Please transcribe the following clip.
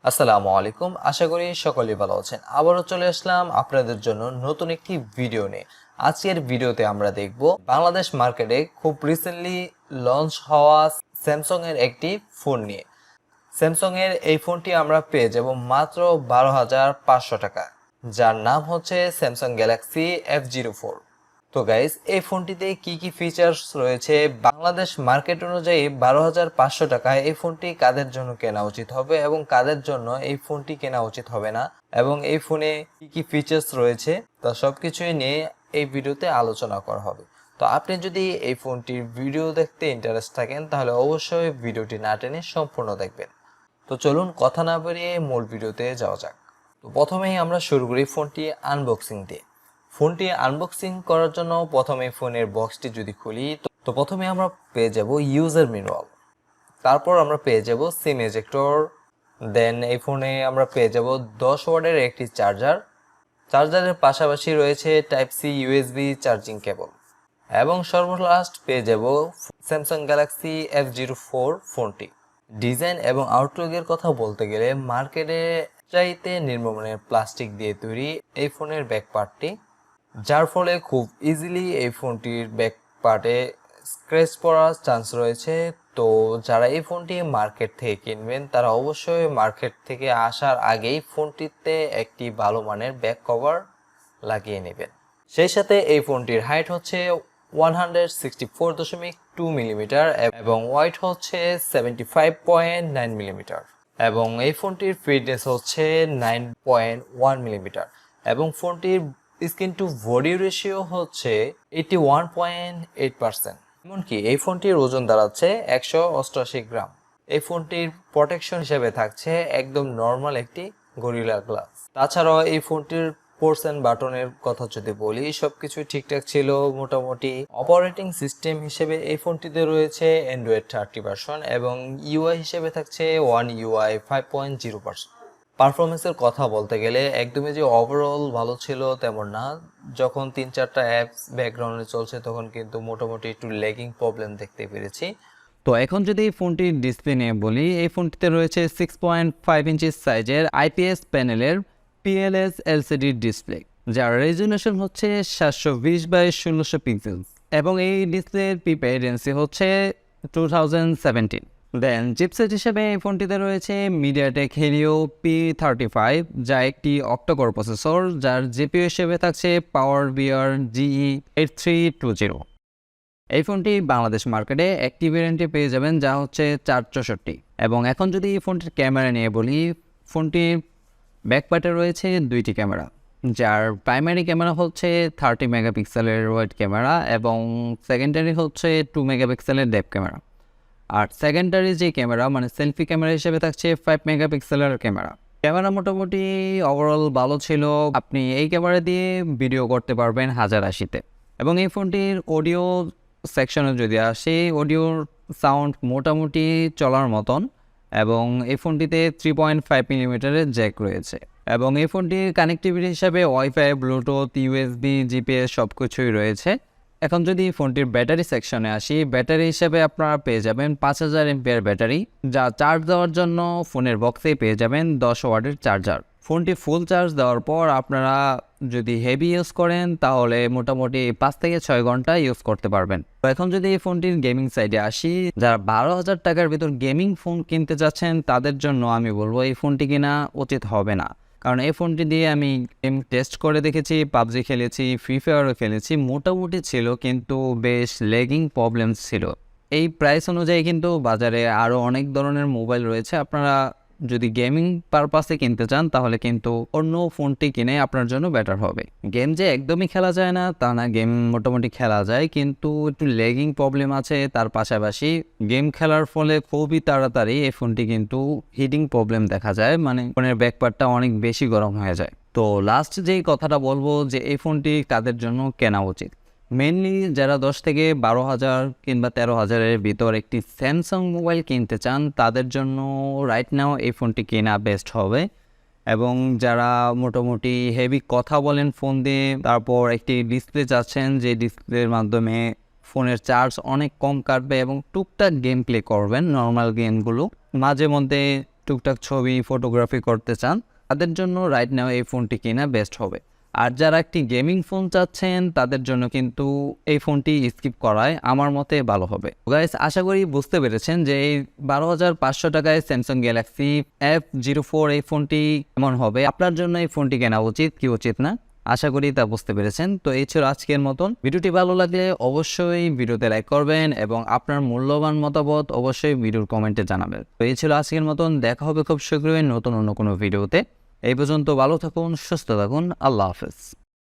আসসালামু আলাইকুম, আশা করি সকলেই ভালো আছেন। আবারও চলে আসলাম আপনাদের জন্য নতুন একটি ভিডিও নিয়ে। আজকের ভিডিওতে আমরা দেখব বাংলাদেশ মার্কেটে খুব রিসেন্টলি লঞ্চ হওয়া স্যামসাং এর একটি ফোন নিয়ে। স্যামসাং এর এই ফোনটি আমরা পেয়ে যাব মাত্র 12,500 টাকা, যার নাম হচ্ছে স্যামসাং গ্যালাক্সি F04। তো গাইস, এই ফোনটিতে কি কি ফিচার্স রয়েছে, বাংলাদেশ মার্কেট অনুযায়ী 12,500 টাকায় এই ফোনটি কাদের জন্য কেনা উচিত হবে এবং কাদের জন্য এই ফোনটি কেনা উচিত হবে না, এবং এই ফোনে কি কি ফিচার্স রয়েছে তা সবকিছুই নিয়ে এই ভিডিওতে আলোচনা করা হবে। তো আপনি যদি এই ফোনটির ভিডিও দেখতে ইন্টারেস্ট থাকেন তাহলে অবশ্যই ভিডিওটি না টেনে সম্পূর্ণ দেখবেন। তো চলুন কথা না বাড়িয়ে মূল ভিডিওতে যাওয়া যাক। তো প্রথমেই আমরা শুরু করি ফোনটি আনবক্সিং দিয়ে। ফোনটি আনবক্সিং করার জন্য প্রথমে ফোনের বক্সটি যদি খুলি তো প্রথমে আমরা পেয়ে যাব ইউজার ম্যানুয়াল, তারপর আমরা পেয়ে যাব সিম এজেক্টর, দেন এই ফোনে আমরা পেয়ে যাব 10 ওয়াটের একটি চার্জারের পাশাপাশি রয়েছে type C USB charging cable, এবং সর্বলাস্ট পেয়ে যাব স্যামসাং গ্যালাক্সি F04 ফোনটি। ডিজাইন এবং আউটলুকের কথা বলতে গেলে মার্কেটে চাইতে নিম্নমানের প্লাস্টিক দিয়ে তৈরি এই ফোনের ব্যাক পার্টটি, যার ফলে খুব ইজিলি এই ফোনটির ব্যাক পার্টে স্ক্র্যাচ পড়ার চান্স রয়েছে। তো যারা এই ফোনটি মার্কেট থেকে কিনবেন তারা অবশ্যই মার্কেট থেকে আসার আগেই ফোনটিতে একটি ভালো মানের ব্যাক কভার লাগিয়ে নেবেন। সেই সাথে এই ফোনটির হাইট হচ্ছে 164.2 মিলিমিটার এবং ওয়েট হচ্ছে 75.9 মিলিমিটার, এবং এই ফোনটির ফিটনেস হচ্ছে 9.1 মিলিমিটার, এবং ফোনটির স্ক্রিন টু বডি রেশিও হচ্ছে 81.8%। এমনকি এই ফোনটির ওজন দাঁড়াচ্ছে 188 গ্রাম। এই ফোনটির প্রোটেকশন হিসেবে থাকছে একদম নর্মাল একটি গরিলা গ্লাস। তাছাড়াও এই ফোনটির পোর্টস এন্ড বাটনের কথা যদি বলি, সবকিছু ঠিকঠাক ছিল মোটামুটি। অপারেটিং সিস্টেম হিসেবে এই ফোনটিতে রয়েছে অ্যান্ড্রয়েড 30 ভার্সন, এবং ইউআই হিসেবে থাকছে ওয়ান ইউআই 5.0%। পারফরমেন্সের কথা বলতে গেলে একদমই যে ওভারঅল ভালো ছিল তেমন না। যখন 3-4টা অ্যাপস ব্যাকগ্রাউন্ডে চলছে তখন কিন্তু মোটামুটি একটু ল্যাগিং প্রবলেম দেখতে পেরেছি। তো এখন যদি ফোনটির ডিসপ্লে নিয়ে বলি, এই ফোনটিতে রয়েছে 6.5 ইঞ্চি সাইজের আইপিএস প্যানেলের পিএলএস এলসিডি ডিসপ্লে, যার রেজুলেশন হচ্ছে 720x1600 পিক্সেলস, এবং এই ডিসপ্লের পিপিআইডেন্সি হচ্ছে 2017। দেন চিপসেট হিসেবে এই ফোনটিতে রয়েছে মিডিয়াটেক হেলিও P35, যা একটি অক্টোকোর প্রসেসর, যার জিপিইউ হিসেবে থাকছে পাওয়ার বিআর GE8320। এই ফোনটি বাংলাদেশ মার্কেটে একটি ভেরিয়েন্টে পেয়ে যাবেন, যা হচ্ছে 464। এবং এখন যদি এই ফোনটির ক্যামেরা নিয়ে বলি, ফোনটির ব্যাকপার্টে রয়েছে দুইটি ক্যামেরা, যার প্রাইমারি ক্যামেরা হচ্ছে 30 মেগাপিক্সেলের ওয়াইড ক্যামেরা এবং সেকেন্ডারি হচ্ছে 2 মেগাপিক্সেলের ডেপথ ক্যামেরা। আর সেকেন্ডারি যে ক্যামেরা মানে সেলফি ক্যামেরা হিসেবে থাকছে 5 মেগাপিক্সেলের ক্যামেরা। ক্যামেরা মোটামুটি ওভারঅল ভালো ছিল, আপনি এই ক্যামেরা দিয়ে ভিডিও করতে পারবেন 1080-তে। এবং এই ফোনটির অডিও সেকশনে যদি আসে, অডিওর সাউন্ড মোটামুটি চলার মতন, এবং এই ফোনটিতে 3.5 মিলিমিটারের জ্যাক রয়েছে। এবং এই ফোনটির কানেক্টিভিটি হিসাবে ওয়াইফাই, ব্লুটুথ, ইউএসবি, জিপিএস সব কিছুই রয়েছে। এখন যদি ফোনটির ব্যাটারি সেকশনে আসি, ব্যাটারি হিসেবে আপনারা পেয়ে যাবেন 5000 এমপিআর ব্যাটারি, যা চার্জ দেওয়ার জন্য ফোনের বক্সেই পেয়ে যাবেন 10 ওয়াটের চার্জার। ফোনটি ফুল চার্জ দেওয়ার পর আপনারা যদি হেভি ইউজ করেন তাহলে মোটামুটি 5 থেকে 6 ঘন্টা ইউজ করতে পারবেন। তো এখন যদি এই ফোনটির গেমিং সাইডে আসি, যারা 12,000 টাকার ভিতর গেমিং ফোন কিনতে যাচ্ছেন তাদের জন্য আমি বলবো এই ফোনটি কেনা উচিত হবে না। কারণ এই ফোনটি দিয়ে আমি গেম টেস্ট করে দেখেছি, পাবজি খেলেছি, ফ্রি ফায়ারও খেলেছি, মোটামুটি ছিল, কিন্তু বেশ ল্যাগিং প্রবলেম ছিল। এই প্রাইস অনুযায়ী কিন্তু বাজারে আরও অনেক ধরনের মোবাইল রয়েছে। আপনারা যদি গেমিং পারপাসে কিনতে চান তাহলে কিন্তু অন্য ফোনটি কিনে আপনার জন্য বেটার হবে। গেম যে একদমই খেলা যায় না তা না, গেম মোটামুটি খেলা যায়, কিন্তু একটু ল্যাগিং প্রবলেম আছে। তার পাশাপাশি গেম খেলার ফলে খুবই তাড়াতাড়ি এই ফোনটি কিন্তু হিটিং প্রবলেম দেখা যায়, মানে ফোনের ব্যাকপার্টটা অনেক বেশি গরম হয়ে যায়। তো লাস্ট যেই কথাটা বলবো যে এই ফোনটি কাদের জন্য কেনা উচিত, মেনলি যারা 10 থেকে 12,000 কিংবা 13,000-এর ভিতর একটি স্যামসাং মোবাইল কিনতে চান তাদের জন্য রাইট নাও এই ফোনটি কেনা বেস্ট হবে। এবং যারা মোটামুটি হেভি কথা বলেন ফোন দিয়ে, তারপর একটি ডিসপ্লে চাচ্ছেন যে ডিসপ্লের মাধ্যমে ফোনের চার্জ অনেক কম কাটবে এবং টুকটাক গেম প্লে করবেন, নর্মাল গেমগুলো মাঝে মধ্যে টুকটাক ছবি ফটোগ্রাফি করতে চান তাদের জন্য রাইট নাও এই ফোনটি কেনা বেস্ট হবে। আর যারা একটি গেমিং ফোন চাচ্ছেন তাদের জন্য কিন্তু এই ফোনটি স্কিপ করায় আমার মতে ভালো হবে। গাইস, আশা করি বুঝতে পেরেছেন যে এই 12,500 টাকায় স্যামসাং গ্যালাক্সি F04 এই ফোনটি কেমন হবে, আপনার জন্য এই ফোনটি কেনা উচিত কি উচিত না। আশা করি তা বুঝতে পেরেছেন। তো এই ছিল আজকের মতন। ভিডিওটি ভালো লাগলে অবশ্যই ভিডিওতে লাইক করবেন এবং আপনার মূল্যবান মতামত অবশ্যই ভিডিওর কমেন্টে জানাবেন। তো এই ছিল আজকের মতন, দেখা হবে খুব শীঘ্রই নতুন অন্য কোনো ভিডিওতে। এই পর্যন্ত ভালো থাকুন, সুস্থ থাকুন, আল্লাহ হাফেজ।